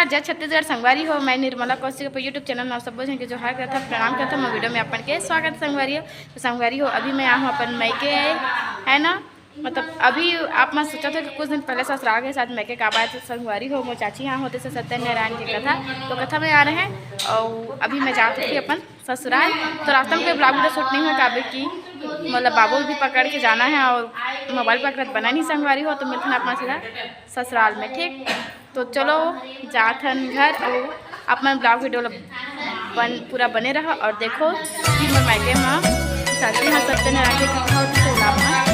नमस्कार, जय छत्तीसगढ़ संगवारी हो। मैं निर्मला कौशिक यूट्यूब चैनल में सब बोझ के जो हार करता प्रणाम करता मैं वीडियो में अपन के स्वागत संगवारी हो। तो संगवारी हो अभी मैं यहाँ अपन मैके है ना, मतलब अभी आप मैं सोचा था कि कुछ दिन पहले ससुराल के साथ मैके का आया तो संगवारी हो मोर चाची यहाँ होते से सत्यनारायण की कथा, तो कथा में आ रहे हैं और अभी मैं जाती थी अपन ससुराल। तो रास्ते में कोई ब्लॉग वीडियो शूट नहीं हो काबे की, मतलब बाबू भी पकड़ के जाना है और मोबाइल पकड़ बना नहीं संगवारी हो, तो मिलते हैं अपना सीधा ससुराल में। ठीक, तो चलो जाथन घर और अपना ब्लॉग वीडियो पूरा बने रहा और देखो कि मैं मैके में चाची हाँ सत्यनारायण की कथा होती तो लाभ। हाँ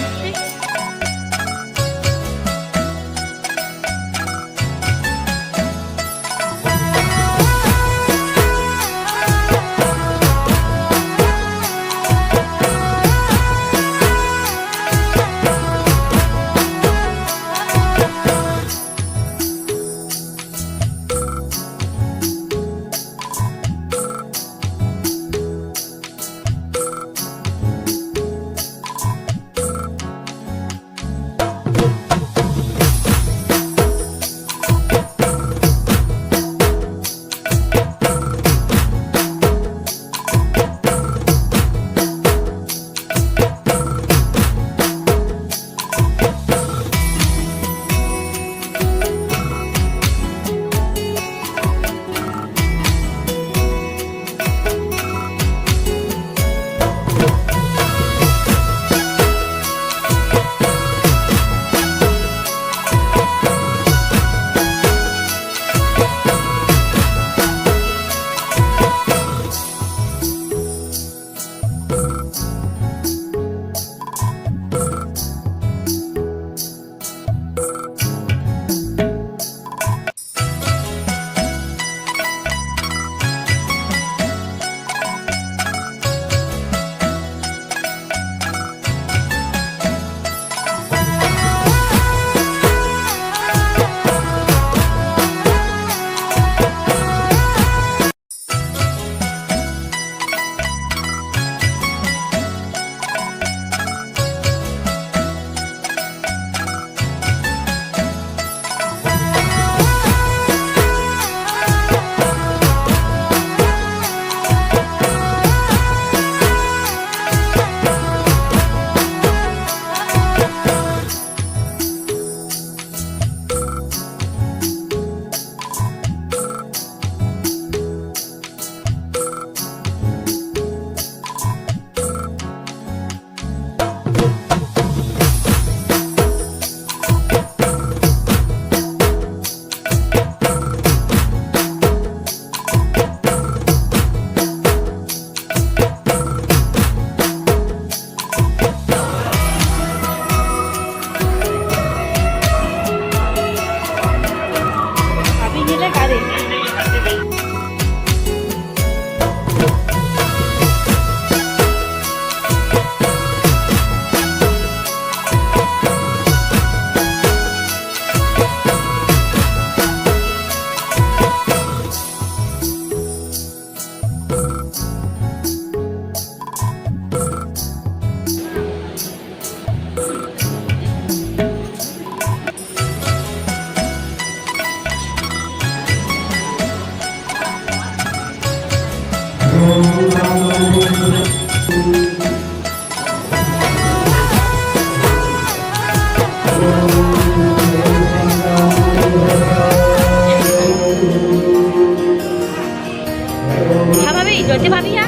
भाभी, ज्योति भाभी यहाँ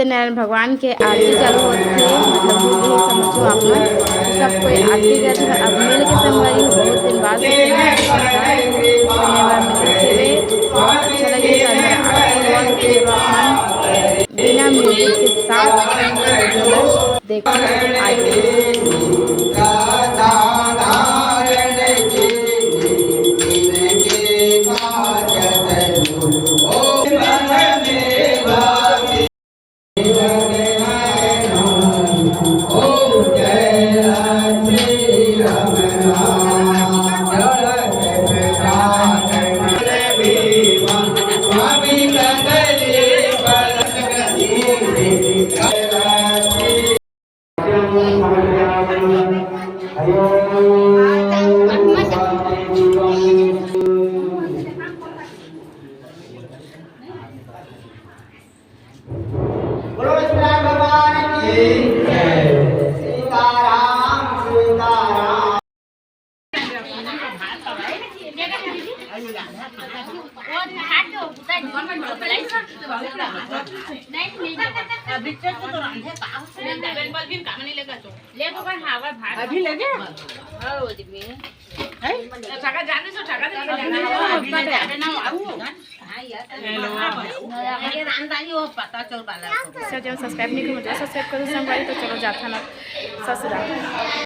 सत्यनारायण भगवान के आरती चालू होते मतलब हो गई समझो आप मन तो सब कोई आरती करते अब मिल के संगवारी बहुत दिन बाद धन्यवाद मिले से बहुत अच्छा लगे आरती बिना म्यूजिक के साथ देखो आइए। अभी लगे सब्सक्राइब नहीं करो तो सब्सक्राइब करो संगवारी तो चलो जाता ना ससुराल।